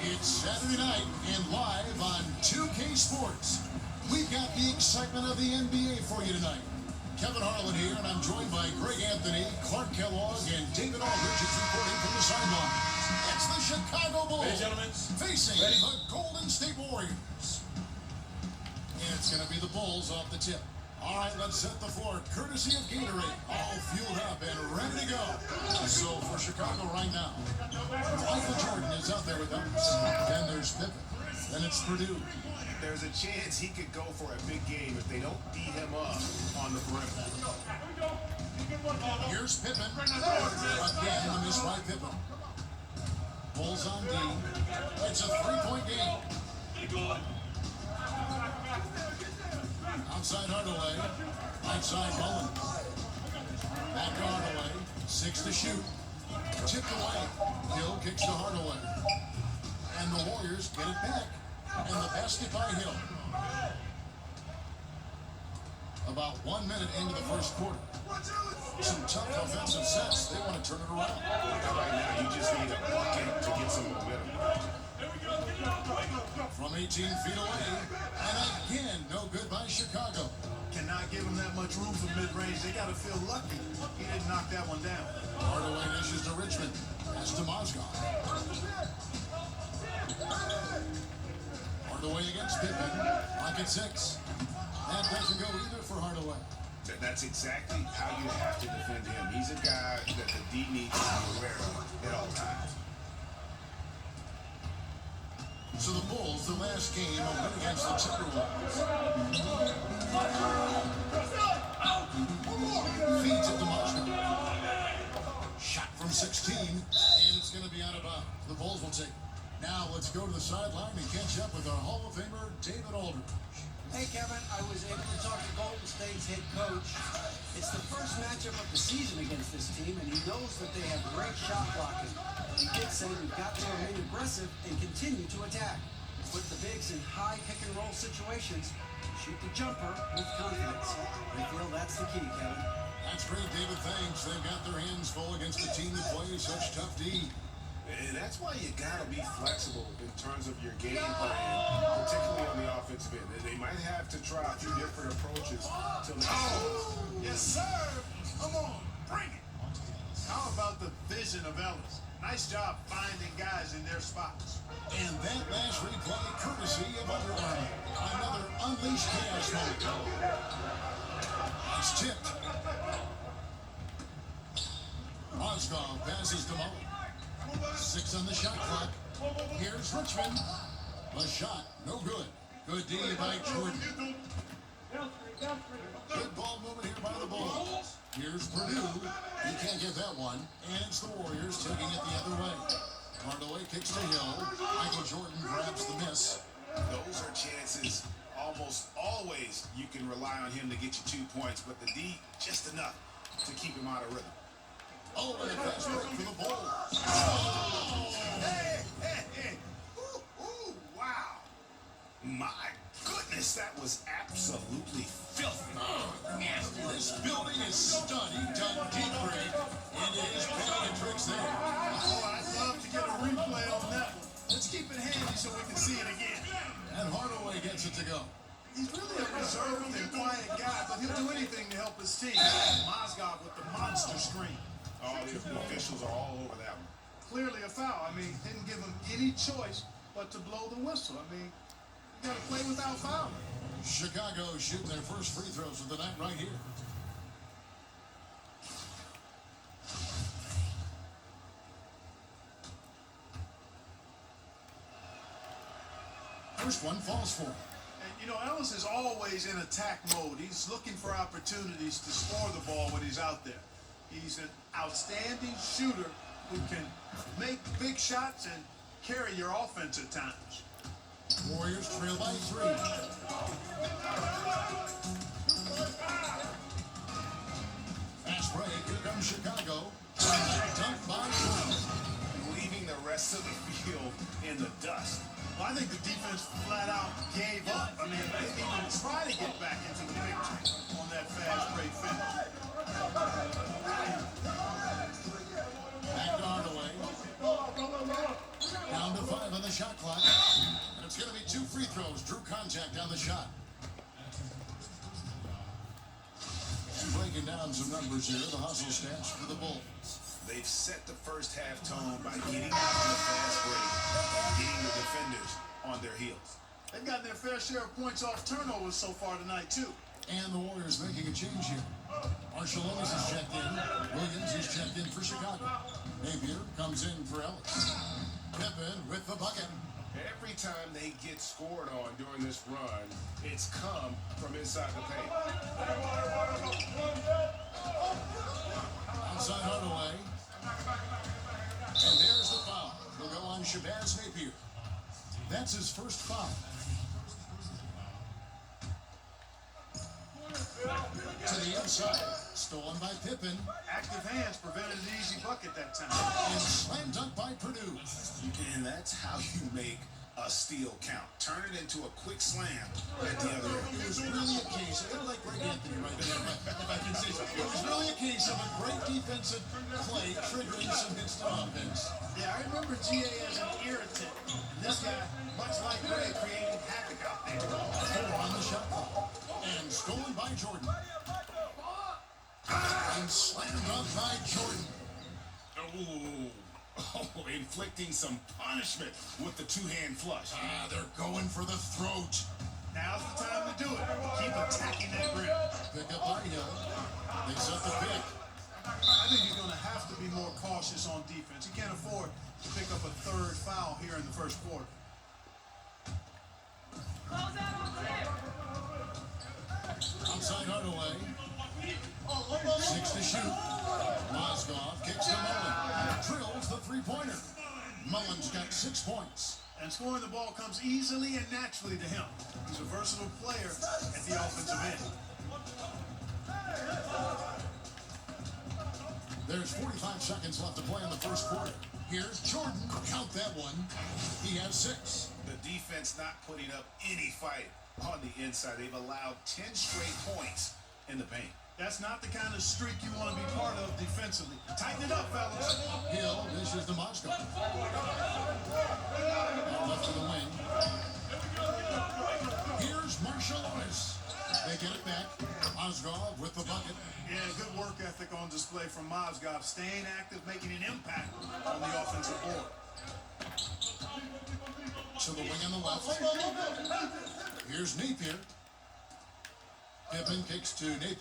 It's Saturday night and live on 2K Sports. We've got the excitement of the NBA for you tonight. Kevin Harlan here, and I'm joined by Greg Anthony, Clark Kellogg, and David Aldridge is reporting from the sideline. It's the Chicago Bulls facing the Golden State Warriors. And it's going to be the Bulls off the tip. All right, let's set the floor. Courtesy of Gatorade, all fueled up and ready to go. So for Chicago right now, Michael Jordan is out there with us. Then there's Pippen. Then it's Purdue. There's a chance he could go for a big game if they don't beat him up on the perimeter. Here's Pippen. Again, the miss by Pippen. Bulls on D. It's a three-point game. Outside Hardaway. Outside Mullen. Back to Hardaway. 6 to shoot. Tipped away. Hill kicks to Hardaway. And the Warriors get it back. And the basket by Hill. About 1 minute into the first quarter. Some tough offensive sets. They want to turn it around. Right now, you just need a bucket to get some momentum. From 18 feet away. And again, no good by Chicago. Cannot give him that much room for mid-range. They got to feel lucky he didn't knock that one down. Hardaway dishes to Richmond. That's to Mozgov. Hardaway against Pippen. Lock at 6. That doesn't go either for Hardaway. That's exactly how you have to defend him. He's a guy that the D needs to be aware of at all times. So the Bulls, the last game, a win against the Timberwolves. Feeds it to Mozgov. Shot from 16, and it's going to be out of bounds. The Bulls will take it. Now let's go to the sideline and catch up with our Hall of Famer, David Aldridge. Hey, Kevin, I was able to talk to Golden State's head coach. It's the first matchup of the season against this team, and he knows that they have great shot blocking. He did say we've got to remain aggressive and continue to attack. Put the bigs in high pick-and-roll situations. Shoot the jumper with confidence. I feel that's the key, Kevin. That's great, David. Thanks. They've got their hands full against a team that plays such tough D. And that's why you got to be flexible in terms of your game plan, particularly on the offensive end. They might have to try a few different approaches till they Yes, sir. Come on, bring it. How about the vision of Ellis? Nice job finding guys in their spots. And that last replay, courtesy of Under Armour. Another unleashed chaos moment. It's tipped. Mozgov passes to Mullen. 6 on the shot clock. Here's Richmond. The shot, no good. Good D by Jordan. Good ball movement here by the Bulls. Here's Purdue. He can't get that one. And it's the Warriors taking it the other way. Hardaway kicks to Hill. Michael Jordan grabs the miss. Those are chances almost always you can rely on him to get you 2 points, but the D just enough to keep him out of rhythm. Oh, and a fast break for the Bulls. Hey. Ooh, wow. My goodness, that was absolutely filthy. Nasty. This building is stunning. Dug deep, Greg. And it is plenty of tricks there. Oh, I'd love to get a replay on that one. Let's keep it handy so we can see it again. And Hardaway gets it to go. He's really a reserved and quiet guy, but he'll do anything to help his team. Mozgov with the monster screen. All the officials are all over that one. Clearly a foul. I mean, didn't give him any choice but to blow the whistle. I mean, you got to play without fouling. Chicago shooting their first free throws of the night right here. First one falls for him. And, you know, Ellis is always in attack mode. He's looking for opportunities to score the ball when he's out there. He's an outstanding shooter who can make big shots and carry your offense at times. Warriors trail by 3. Fast break. Here comes Chicago. Dunk by Jordan. Leaving the rest of the field in the dust. Well, I think the defense flat out gave up. I mean, they didn't even try to get back into the picture on that fast break finish. Back to Hardaway. Down to 5 on the shot clock. And it's going to be 2 free throws. Drew contact on the shot. And breaking down some numbers here, the hustle stats for the Bulls. They've set the first half tone by getting out on the fast break and getting the defenders on their heels. They've gotten their fair share of points off turnovers so far tonight, too. And the Warriors making a change here. Marshall Ellis is checked in. Williams is checked in for Chicago. Napier comes in for Ellis. Pippen with the bucket. Every time they get scored on during this run, it's come from inside the paint. Outside Hardaway. And there's the foul. He'll go on Shabazz Napier. That's his first foul. To the inside. Stolen by Pippen. Active hands prevented an easy bucket that time. And slam dunk by Purdue. And that's how you make a steal count. Turn it into a quick slam at the other end. It was really a case, I like Greg Anthony right there, if I can say so. It was really a case of a great defensive play triggering some instant offense. Yeah, I remember GA as an irritant. And this guy, much like Greg, created havoc out there. 4 on the shot clock. And stolen by Jordan. And slammed dunk by Jordan. Oh, inflicting some punishment with the two-hand flush. They're going for the throat. Now's the time to do it. Keep attacking that rim. Pick up by Hill. They set the pick. I think you're going to have to be more cautious on defense. You can't afford to pick up a third foul here in the first quarter. Outside Hardaway. 6 to shoot. Mozgov kicks to Mullen. Drills the three-pointer. Mullen's got 6 points. And scoring the ball comes easily and naturally to him. He's a versatile player at the offensive end. There's 45 seconds left to play in the first quarter. Here's Jordan. Count that one. He has 6. The defense not putting up any fight on the inside. They've allowed 10 straight points in the paint. That's not the kind of streak you want to be part of defensively. Tighten it up, fellas. Hill dishes to Mozgov. Left to the wing. Here's Marshall Ellis. They get it back. Mozgov with the bucket. Yeah, good work ethic on display from Mozgov. Staying active, making an impact on the offensive board. To the wing on the left. Here's Napier. Pippen kicks to Napier.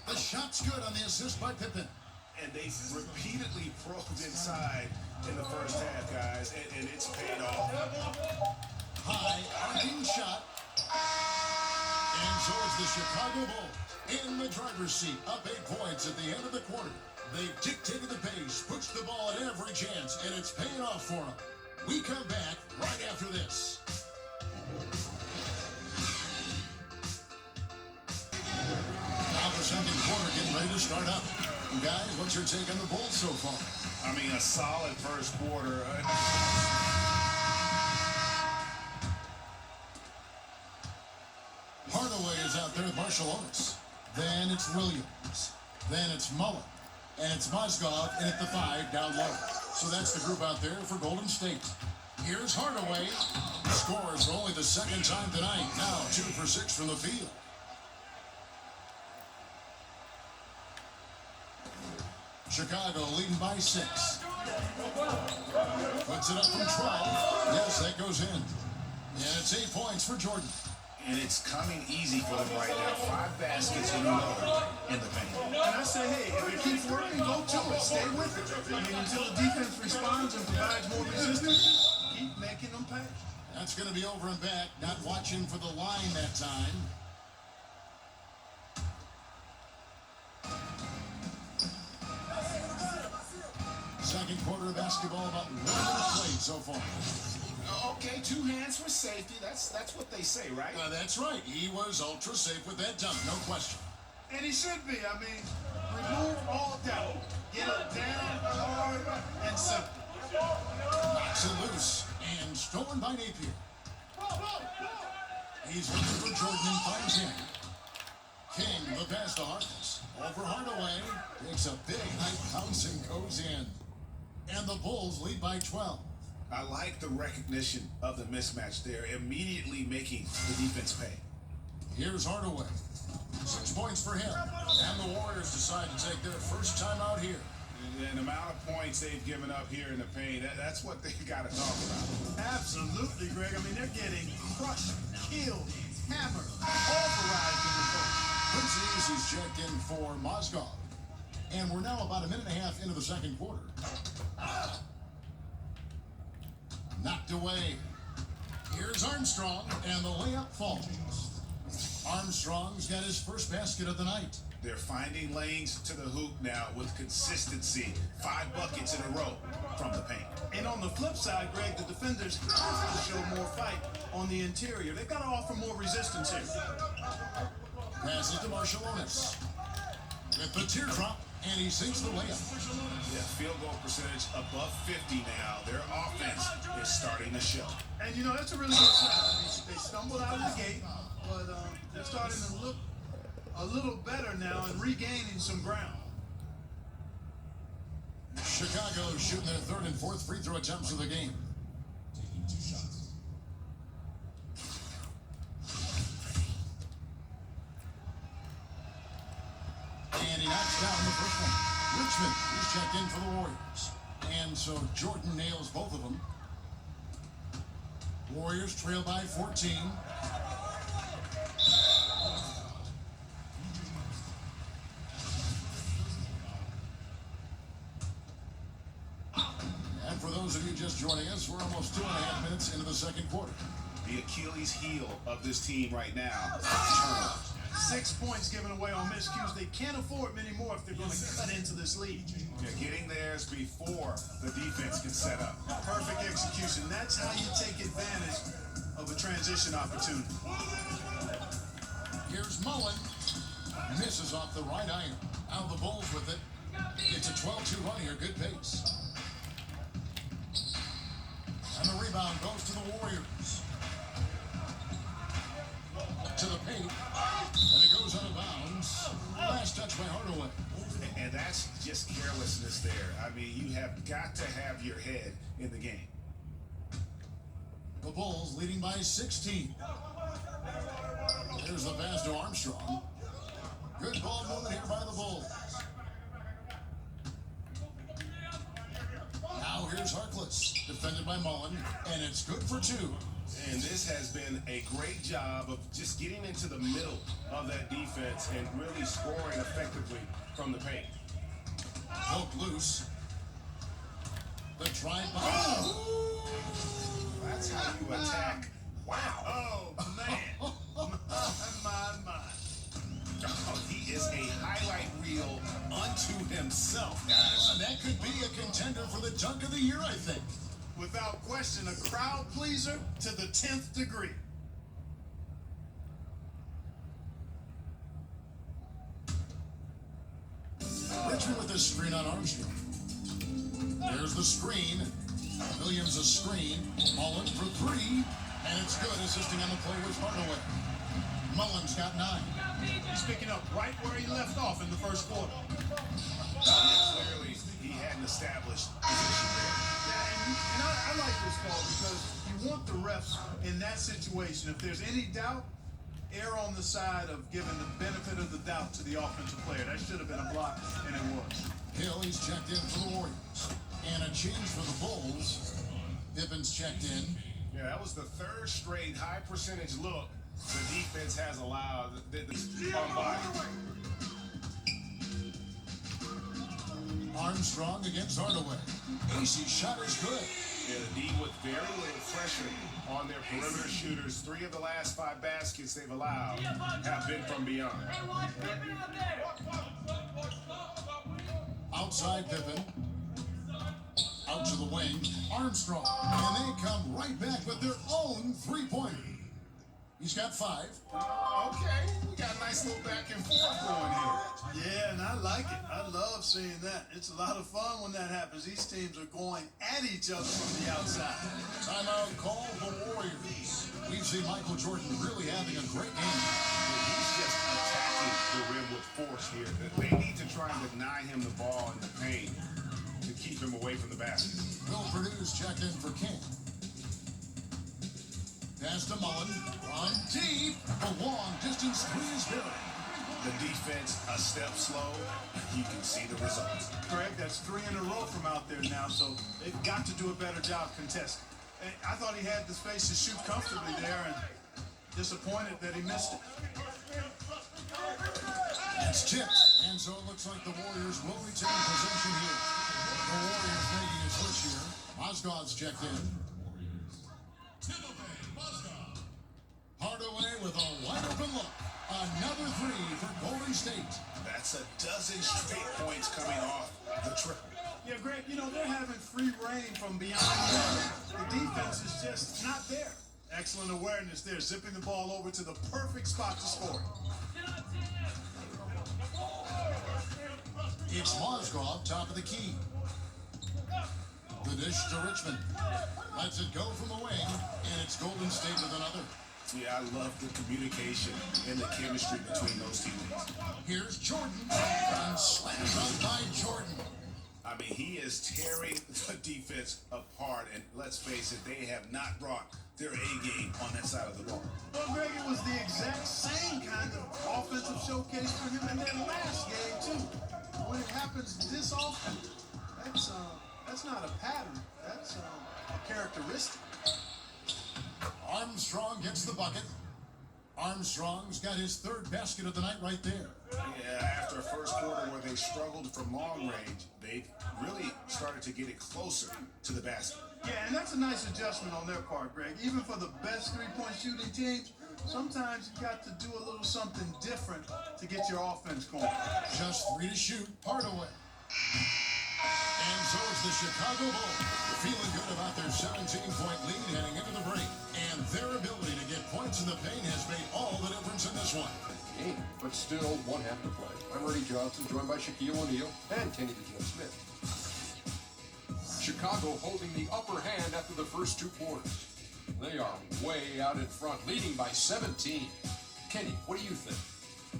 The shot's good on the assist by Pippen. And they repeatedly probed inside in the first half, guys, and it's paid off. High, arcing shot. And so it's the Chicago Bulls in the driver's seat, up 8 points at the end of the quarter. They've dictated the pace, pushed the ball at every chance, and it's paying off for them. We come back right after this. Now the second quarter getting ready to start up. Guys, what's your take on the Bulls so far? I mean, a solid first quarter. Hardaway is out there with Marshall Ellis. Then it's Williams. Then it's Mullen. And it's Mozgov in at the 5 down low. So that's the group out there for Golden State. Here's Hardaway. Scores for only the second time tonight. Now 2 for 6 from the field. Chicago leading by 6. Puts it up from 12. Yes, that goes in. And it's 8 points for Jordan. And it's coming easy for them right now. 5 baskets in a row in the paint. And I say, hey, if it keeps working, go to it. Stay with it. I mean, until the defense responds and provides more resistance, keep making them pay. That's going to be over and back. Not watching for the line that time. Second quarter of basketball, about 1 minute played so far. Okay, 2 hands for safety. That's what they say, right? That's right. He was ultra safe with that dunk, no question. And he should be. I mean, remove all doubt. Get it down, hard, and simple. Knocks it loose and stolen by Napier. He's looking for Jordan and finds him. King, the pass to Harkless. Over Hardaway. Takes a big high bounce and goes in. And the Bulls lead by 12. I like the recognition of the mismatch there, immediately making the defense pay. Here's Hardaway. 6 points for him. And the Warriors decide to take their first time out here. And the amount of points they've given up here in the paint, that's what they've got to talk about. Absolutely, Greg. I mean, they're getting crushed, killed, hammered, pulverized in the post. Quincy is checked in for Mozgov. And we're now about a minute and a half into the second quarter. Knocked away. Here's Armstrong, and the layup falls. Armstrong's got his first basket of the night. They're finding lanes to the hoop now with consistency. 5 buckets in a row from the paint. And on the flip side, Greg, the defenders have to show more fight on the interior. They've got to offer more resistance here. Passes to Marciulionis. With the teardrop, and he sinks the layup. Yeah, field goal percentage above 50 now. Their offense is starting to show. And, you know, that's a really good sign. They stumbled out of the gate, but they're starting to look a little better now and regaining some ground. Chicago shooting their third and fourth free throw attempts of the game. Taking 2 shots. And he knocks down the first one. Richmond is checked in for the Warriors. And so Jordan nails both of them. Warriors trail by 14. And for those of you just joining us, we're almost 2.5 minutes into the second quarter. The Achilles heel of this team right now is turnovers. 6 points given away on miscues. They can't afford many more if they're going to cut into this lead. Yeah, getting theirs before the defense can set up. Perfect execution. That's how you take advantage of a transition opportunity. Here's Mullen. Misses off the right iron. Out the Bulls with it. It's a 12-2 run here. Good pace. And the rebound goes to the Warriors. To the paint. And it goes out of bounds. Last touch by Hardaway. And that's just carelessness there. I mean, you have got to have your head in the game. The Bulls leading by 16. There's the pass to Armstrong. Good ball movement here by the Bulls. Now here's Harkless, defended by Mullen, and it's good for 2. And this has been a great job of just getting into the middle of that defense and really scoring effectively from the paint. Poked loose. The drive by. Oh! That's how you attack. Wow. Oh, man. my. Oh, he is a highlight reel unto himself, guys. And that could be a contender for the dunk of the year, I think. Without question, a crowd pleaser to the 10th degree. Richmond with the screen on Armstrong. There's the screen. Williams a screen. Mullen for 3. And it's good, assisting on the play with Hardaway. Mullen's got 9. He's picking up right where he left off in the first quarter. Clearly, he hadn't established position there. Yeah, and I like this call because you want the refs in that situation. If there's any doubt, err on the side of giving the benefit of the doubt to the offensive player. That should have been a block, and it was. Hill, he's checked in for the Warriors. And a change for the Bulls. Pippin's checked in. Yeah, that was the 3rd straight high percentage look the defense has allowed on body. Armstrong against Hardaway. AC shot is good. Yeah, the D with very little pressure on their perimeter shooters. 3 of the last 5 baskets they've allowed have been from beyond. Outside Pippen. Out to the wing. Armstrong. And they come right back with their own 3-pointer. He's got 5. Okay, we got a nice little back and forth going here. Yeah, and I like it. I love seeing that. It's a lot of fun when that happens. These teams are going at each other from the outside. Timeout call the Warriors. We've seen Michael Jordan really having a great game. He's just attacking the rim with force here. They need to try and deny him the ball in the paint to keep him away from the basket. Will Purdue's checked in for King. Pass to Mullen. On deep. A long distance three is good. The defense a step slow. You can see the results. Greg, that's 3 in a row from out there now, so they've got to do a better job contesting. And I thought he had the space to shoot comfortably there, and disappointed that he missed it. It's tipped, and so it looks like the Warriors will retain possession here. The Warriors making a switch here. Mozgov's checked in. Hardaway with a wide open look. Another three for Golden State. That's a dozen straight points coming off the triple. Yeah, Greg, you know, they're having free reign from beyond the rim. The defense is just not there. Excellent awareness there, zipping the ball over to the perfect spot to score. It's Mozgov, top of the key. The dish to Richmond. Lets it go from the wing, and it's Golden State with another. Yeah, I love the communication and the chemistry between those teammates. Here's Jordan, and slams up by Jordan. I mean, he is tearing the defense apart, and let's face it, they have not brought their A game on that side of the ball. Well, Greg, it was the exact same kind of offensive showcase for him in their last game, too. When it happens this often, that's not a pattern. That's a characteristic. Armstrong gets the bucket. Armstrong's got his third basket of the night right there. Yeah, after a first quarter where they struggled from long range, they really started to get it closer to the basket. Yeah, and that's a nice adjustment on their part, Greg. Even for the best three-point shooting teams, sometimes you got to do a little something different to get your offense going. Just 3 to shoot. Hardaway. And so is the Chicago Bulls, feeling good about their 17-point lead heading into the break. And their ability to get points in the paint has made all the difference in this one. Game, but still one half to play. I'm Ernie Johnson, joined by Shaquille O'Neal and Kenny Smith. Chicago holding the upper hand after the first 2 quarters. They are way out in front, leading by 17. Kenny, what do you think?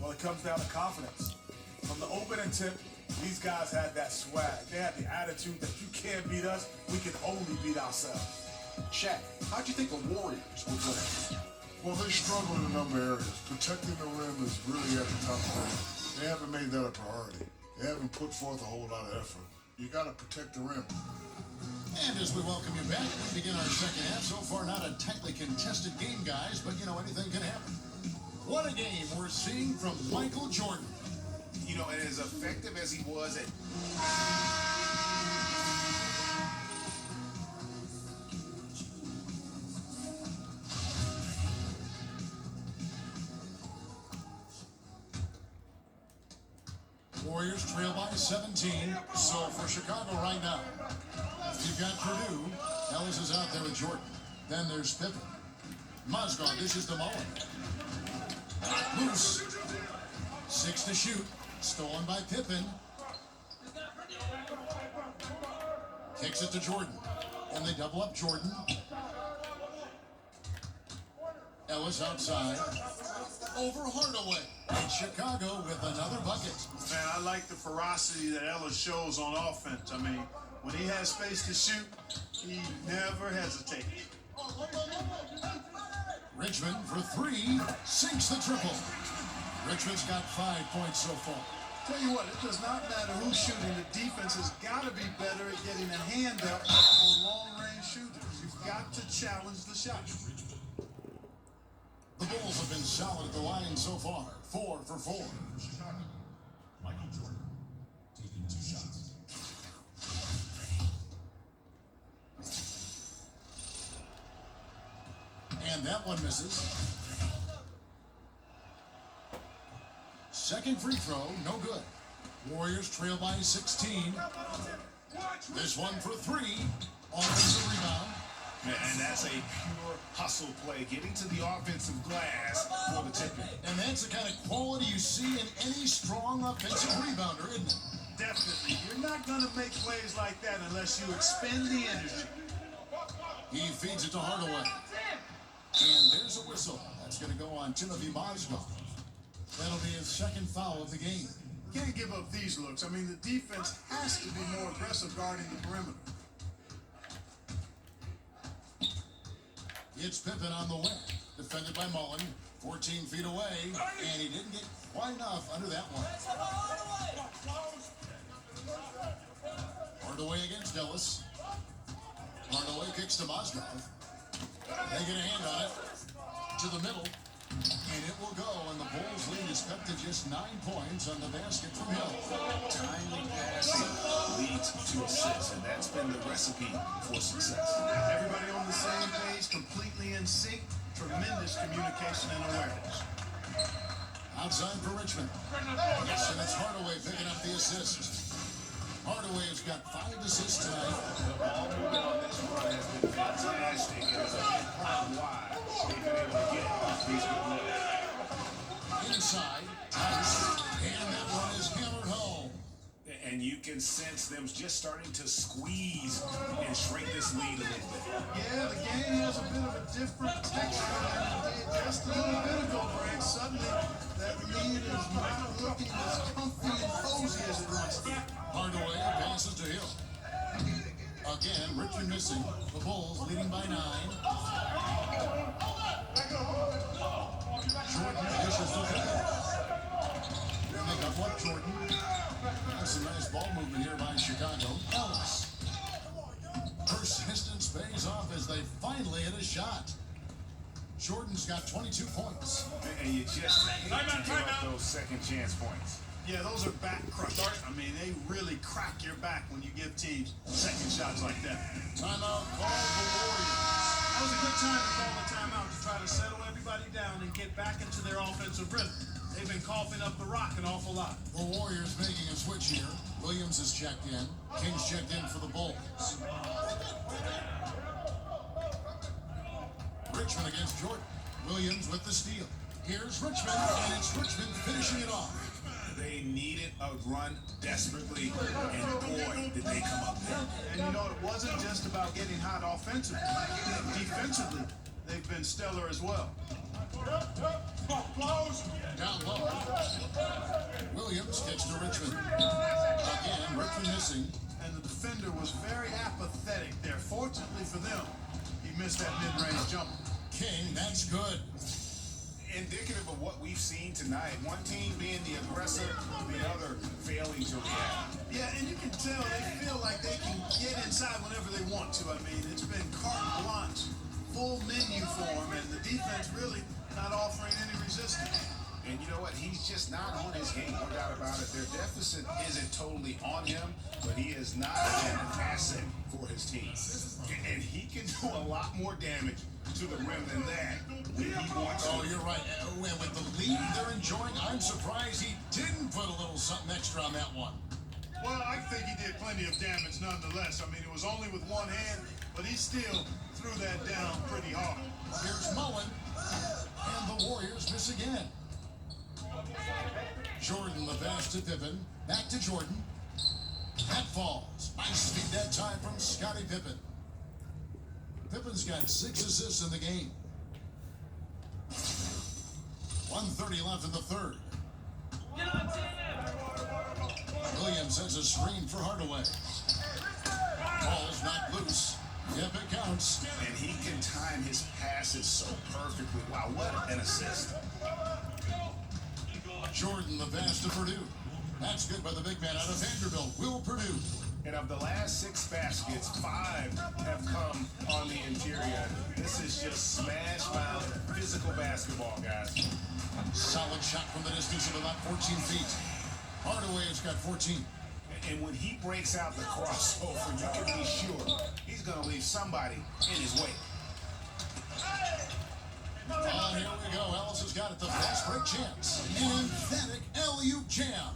Well, it comes down to confidence. From the opening tip, these guys had that swag. They had the attitude that you can't beat us, we can only beat ourselves. Shaq, how'd you think the Warriors would win? Well, they struggle in a number of areas. Protecting the rim is really at the top of that. They haven't made that a priority. They haven't put forth a whole lot of effort. You got to protect the rim. And as we welcome you back, we begin our second half. So far, not a tightly contested game, guys, but, you know, anything can happen. What a game we're seeing from Michael Jordan. You know, and as effective as he was at... Warriors trail by 17. So for Chicago right now, you've got Purdue. Ellis is out there with Jordan. Then there's Pippen. Mozgov dishes to Mullen. Knocked loose. 6 to shoot. Stolen by Pippen. Kicks it to Jordan. And they double up Jordan. Ellis outside. Over Hardaway. And Chicago with another bucket. Man, I like the ferocity that Ellis shows on offense. I mean, when he has space to shoot, he never hesitates. Richmond for 3. Sinks the triple. Richmond's got 5 points so far. Tell you what, it does not matter who's shooting. The defense has got to be better at getting a hand up on long-range shooters. You've got to challenge the shot. The Bulls have been solid at the line so far. 4 for 4. Michael Jordan taking 2 shots. And that one misses. Second free throw, no good. Warriors trail by 16. This one for 3. Offensive rebound. And that's a pure hustle play, getting to the offensive glass for the tipping. And that's the kind of quality you see in any strong offensive rebounder, isn't it? Definitely. You're not going to make plays like that unless you expend the energy. He feeds it to Hardaway. And there's a whistle. That's going to go on Timothy Mozgov. That'll be his second foul of the game. Can't give up these looks. I mean, the defense has to be more aggressive guarding the perimeter. It's Pippen on the wing, defended by Mullen, 14 feet away, and he didn't get quite enough under that one. Hardaway against Ellis. Hardaway kicks to Mozgov. They get a hand on it to the middle, and it will go, and the Bulls lead is cut to just 9 points on the basket from Hill. Timely passing leads to assists, and that's been the recipe for success. Everybody on the same page, completely in sync. Tremendous communication and awareness. Outside for Richmond. Yes, and it's Hardaway picking up the assist. Hardaway has got 5 assists tonight. The ball movement on this run has been fantastic. It is a big part of why they've been able to get these good looks. Inside, Tice, and that one is hammered home. And you can sense them just starting to squeeze and shrink this lead a little bit. Yeah, the game has a bit of a different texture than it did just a little bit ago, Greg. Suddenly, that lead is not looking as comfy and cozy as it once did. Hardaway passes to Hill. Again, Richmond missing. The Bulls leading by 9. Jordan dishes to Pippen. They make up what, Jordan? That's a nice ball movement here by Chicago. Ellis. Persistence pays off as they finally hit a shot. Jordan's got 22 points. And you just hate to give up those second chance points. Yeah, those are back crushers. I mean, they really crack your back when you give teams second shots like that. Timeout called the Warriors. That was a good time to call the timeout to try to settle everybody down and get back into their offensive rhythm. They've been coughing up the rock an awful lot. The Warriors making a switch here. Williams has checked in. King's checked in for the Bulls. Richmond against Jordan. Williams with the steal. Here's Richmond, and it's Richmond finishing it off. They needed a run desperately, and boy, did they come up there. And you know, it wasn't just about getting hot offensively. Defensively, they've been stellar as well. Down low. Williams kicks to Richmond. Again, Richmond missing. And the defender was very apathetic there. Fortunately for them, he missed that mid-range jumper. King, that's good. Indicative of what we've seen tonight. One team being the aggressor, the other failing to react. Yeah, and you can tell they feel like they can get inside whenever they want to. I mean, it's been carte blanche, full menu for them, and the defense really not offering any resistance. And you know what? He's just not on his game, no doubt about it. Their deficit isn't totally on him, but he is not an asset for his team. And he can do a lot more damage to the rim than that when he wants to. Oh, you're right. And with the lead they're enjoying, I'm surprised he didn't put a little something extra on that one. Well, I think he did plenty of damage nonetheless. I mean, it was only with one hand, but he still threw that down pretty hard. Here's Mullen, and the Warriors miss again. Jordan, the pass to Pippen. Back to Jordan. That falls. Nice feed that time from Scottie Pippen. Pippen's got 6 assists in the game. 1:30 left in the third. Williams has a screen for Hardaway. Ball's not loose. Yep, it counts. And he can time his passes so perfectly. Wow, what an assist. Jordan, the pass to Purdue. That's good by the big man out of Vanderbilt, Will Purdue. And of the last 6 baskets, 5 have come on the interior. This is just smash mouth physical basketball, guys. Solid shot from the distance of about 14 feet. Hardaway has got 14. And when he breaks out the crossover, you can be sure he's going to leave somebody in his way. Oh, here we go. Ellis has got it. The fast break chance. An emphatic alley-oop jam.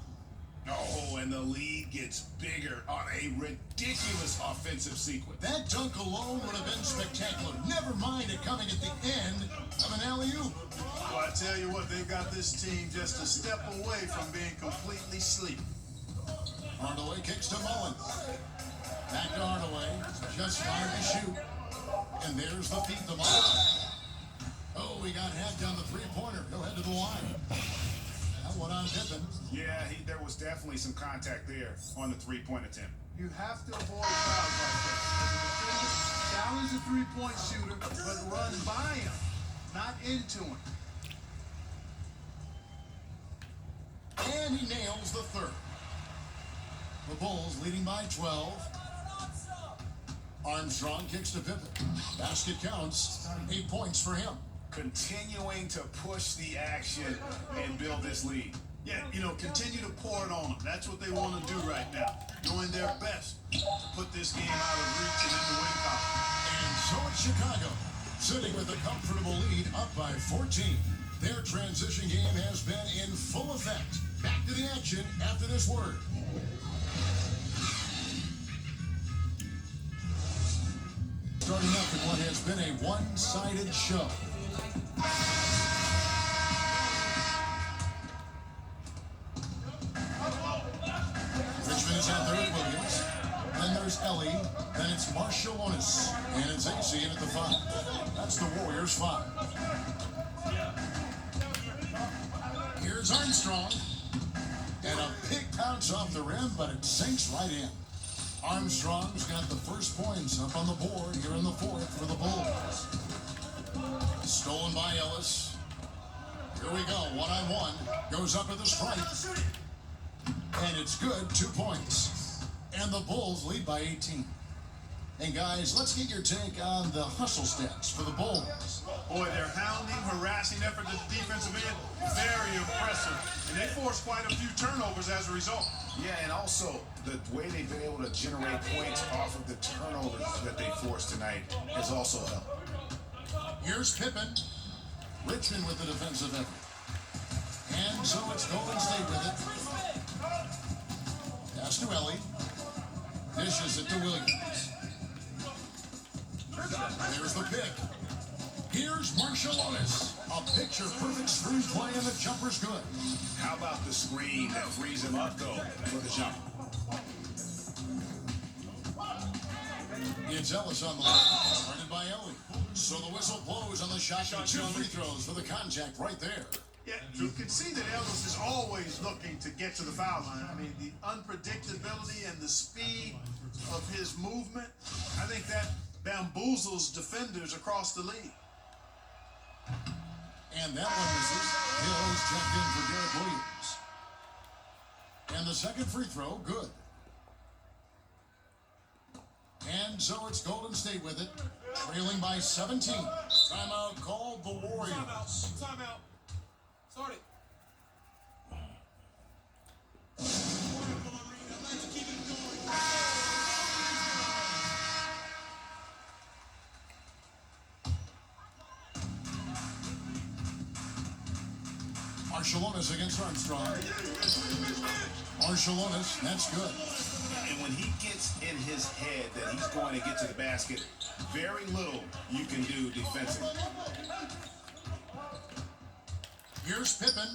Oh, and the lead gets bigger on a ridiculous offensive sequence. That dunk alone would have been spectacular. Never mind it coming at the end of an alley-oop. Well, I tell you what, they've got this team just a step away from being completely sleepy. Hardaway kicks to Mullen. Back to Hardaway. Just fired to shoot. And there's the feed to Mullen. Oh, we got half down the three-pointer. He'll head to the line. That one on Pippen. Yeah, there was definitely some contact there on the three-point attempt. You have to avoid fouls like that. As a defender, challenge the three-point shooter, but run by him, not into him. And he nails the third. The Bulls leading by 12. Armstrong kicks to Pippen. Basket counts. 8 points for him. Continuing to push the action and build this lead. Yeah, continue to pour it on them. That's what they want to do right now. Doing their best to put this game out of reach and into win column. And so it's Chicago, sitting with a comfortable lead up by 14. Their transition game has been in full effect. Back to the action after this word. Starting up in what has been a one-sided show. Richmond is out there with Williams. Then there's Ellie. Then it's Marciulionis. And it's AC in at the 5. That's the Warriors' 5. Here's Armstrong. And a big bounce off the rim, but it sinks right in. Armstrong's got the first points up on the board here in the 4th for the Bulls. Stolen by Ellis. Here we go, 1-on-1. Goes up at the stripe. And it's good, 2 points. And the Bulls lead by 18. And guys, let's get your take on the hustle stats for the Bulls. Boy, their hounding, harassing effort at the defensive end, very impressive. And they forced quite a few turnovers as a result. Yeah, and also the way they've been able to generate points off of the turnovers that they forced tonight has also helped. Here's Pippen. Richmond with the defensive effort. And so it's Golden State with it. Pass to Ellie. Dishes it to Williams. There's the pick. Here's Marciulionis. A picture-perfect screenplay, and the jumper's good. How about the screen that frees him up, though, for the jump? It's Ellis on the line, guarded by Ellie. So the whistle blows on the shot. 2 free throws for the contact right there. Yeah, you can see that Ellis is always looking to get to the foul line. I mean, the unpredictability and the speed of his movement, I think that bamboozles defenders across the league. And that one misses. Hill's checked in for Derek Williams. And the second free throw, good. And so it's Golden State with it, trailing by 17. Timeout called the Warriors. Timeout. Start it. Marciulionis against Armstrong. Marciulionis, that's good. And when he gets in his head that he's going to get to the basket, very little you can do defensively. Here's Pippen.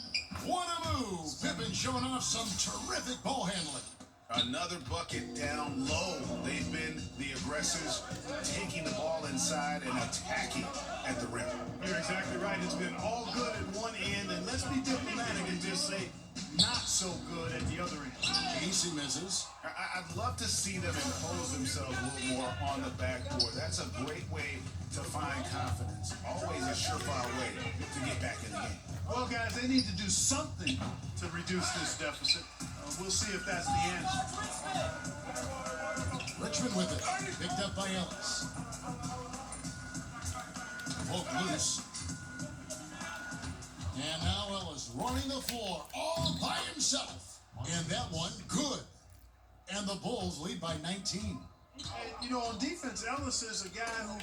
What a move! Pippen showing off some terrific ball handling. Another bucket down low. They've been the aggressors, taking the ball inside and attacking at the rim. You're exactly right. It's been all good at one end, and let's be diplomatic and just say not so good at the other end. Easy misses. I'd love to see them impose themselves a little more on the backboard. That's a great way to find confidence. Always a surefire way to get back in the game. Well, guys, they need to do something to reduce this deficit. We'll see if that's the answer. Richmond with it. Picked up by Ellis. Poked loose. And now Ellis running the floor all by himself. And that one, good. And the Bulls lead by 19. And, on defense, Ellis is a guy who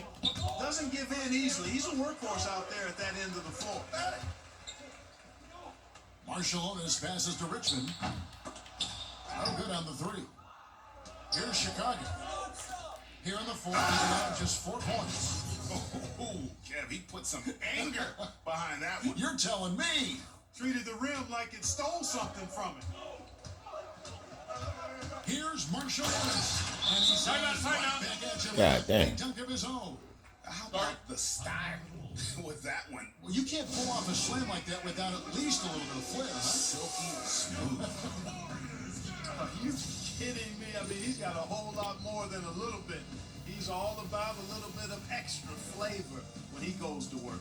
doesn't give in easily. He's a workhorse out there at that end of the floor. Marciulionis passes to Richmond. No good on the 3. Here's Chicago. Here in the 4th, he's allowed just 4 points. Oh, Kev, he put some anger behind that one. You're telling me. Treated the rim like it stole something from it. Here's Marciulionis. And he's back at you. God damn. Big dunk of his own. How about the style with that one. Well, you can't pull off a slam like that without at least a little bit of flair, huh? Silky smooth. Are you kidding me? I mean, he's got a whole lot more than a little bit. He's all about a little bit of extra flavor when he goes to work.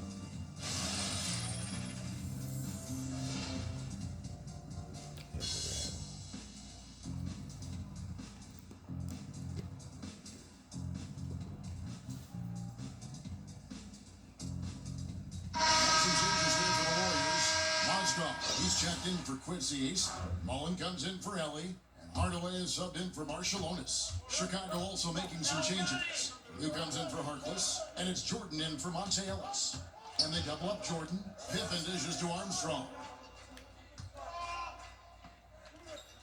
Some changes there for the Warriors. Mozgov, he's checked in for Quincy Ace. Mullen comes in for Ellie. And Hardaway is subbed in for Marshallonis. Chicago also making some changes. Who comes in for Harkless. And it's Jordan in for Monte Ellis. And they double up Jordan. Pippen dishes to Armstrong.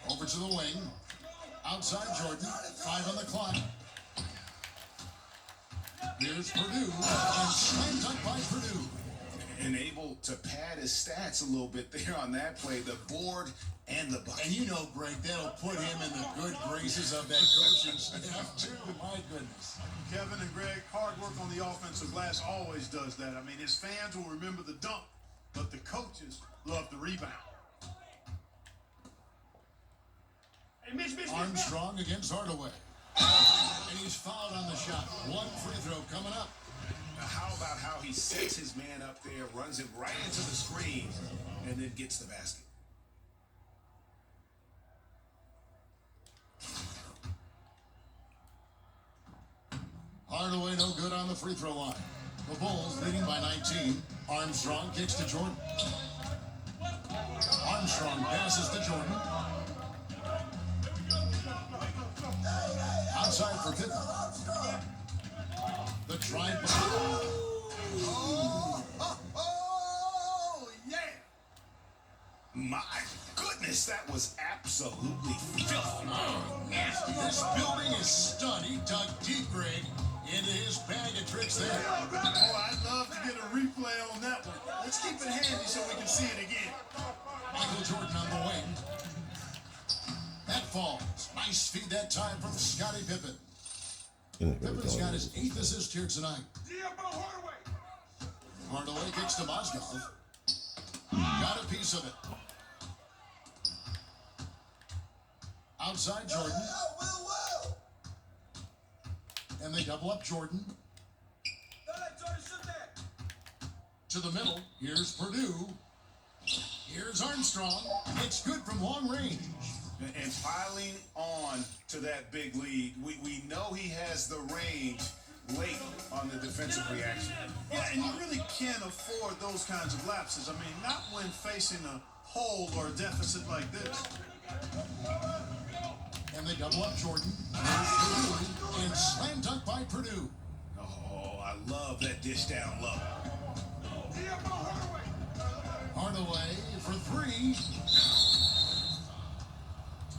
Over to the wing. Outside Jordan. 5 on the clock. Here's Purdue. And slam dunk by Purdue. And able to pad his stats a little bit there on that play. The board and the bucket. And you know, Greg, that'll put him in the good graces of that coaching staff, too. My goodness. Kevin and Greg, hard work on the offensive glass always does that. I mean, his fans will remember the dunk, but the coaches love the rebound. Hey, miss. Armstrong against Hardaway. And he's fouled on the shot. One free throw coming up. Now, how about how he sets his man up there, runs him right into the screen, and then gets the basket? Hardaway no good on the free throw line. The Bulls leading by 19. Armstrong kicks to Jordan. Armstrong passes to Jordan. Outside for Pippen. The drive by. Oh, yeah! My goodness, that was absolutely filthy. Nasty. This building is stunned. He dug deep, Greg, into his bag of tricks there. Oh, I'd love to get a replay on that one. Let's keep it handy so we can see it again. Michael Jordan on the wing. That falls. Nice feed that time from Scottie Pippen. Pippen's got his 8th assist here tonight. Hardaway kicks to Mozgov. Got a piece of it. Outside Jordan. And they double up Jordan. To the middle. Here's Purdue. Here's Armstrong. It's good from long range. And piling on to that big lead, we know he has the range late on the defensive reaction. Yeah, and you really can't afford those kinds of lapses. I mean, not when facing a hole or a deficit like this. And they double up Jordan. Here's Purdue. And slam dunk by Purdue. Oh, I love that dish down low. Hardaway for 3.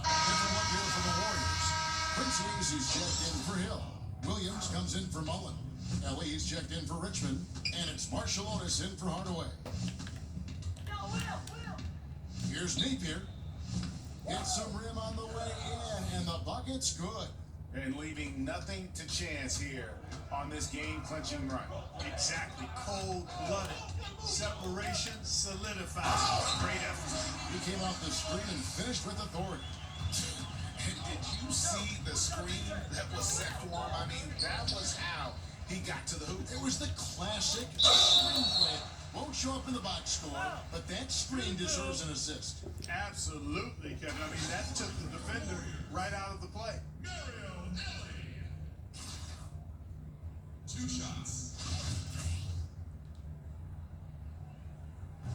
Different look here for the Warriors. Prince he's checked in for Hill. Williams comes in for Mullen. Ellie's checked in for Richmond. And it's Marshallonis in for Hardaway. Here's Napier. Gets some rim on the way in, and the bucket's good. And leaving nothing to chance here on this game-clinching run. Exactly. Cold-blooded. Separation solidifies. Great effort. He came off the screen and finished with authority. And did you see the screen that was set for him? I mean, that was how he got to the hoop. It was the classic screen play. Won't show up in the box score, but that screen deserves an assist. Absolutely, Kevin. I mean, that took the defender right out of the play. Mario Ellie. 2 shots.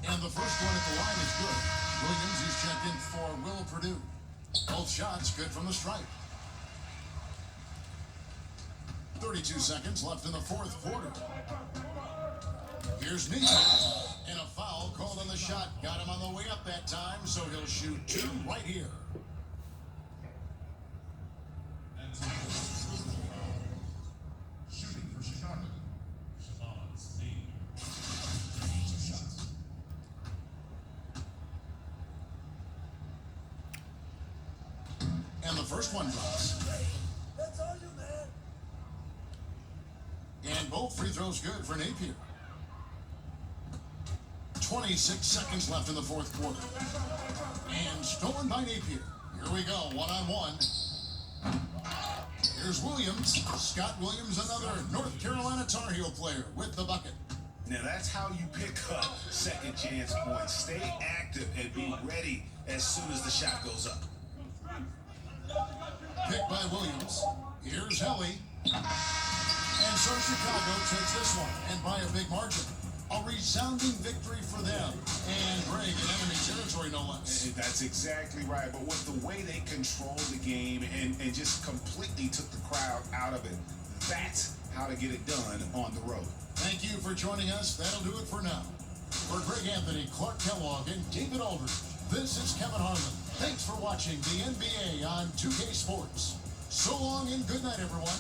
And the first one at the line is good. Williams, he's checked in for Will Purdue. Both shots good from the stripe. 32 seconds left in the 4th quarter. Here's Napier. And a foul called on the shot. Got him on the way up that time, so he'll shoot 2 right here. And shooting for Chicago. Shabazz Napier. 2 shots. And the first one drops. That's all you, man. And both free throws good for Napier. 26 seconds left in the fourth quarter. And stolen by Napier. Here we go, one-on-one. Here's Williams. Scott Williams, another North Carolina Tar Heel player with the bucket. Now that's how you pick up second chance points. Stay active and be ready as soon as the shot goes up. Picked by Williams. Here's Helly. And so Chicago takes this one, and by a big margin. A resounding victory for them. And Greg in enemy territory, no less. And that's exactly right. But with the way they controlled the game and just completely took the crowd out of it, that's how to get it done on the road. Thank you for joining us. That'll do it for now. For Greg Anthony, Clark Kellogg, and David Aldridge, this is Kevin Harlan. Thanks for watching the NBA on 2K Sports. So long and good night, everyone.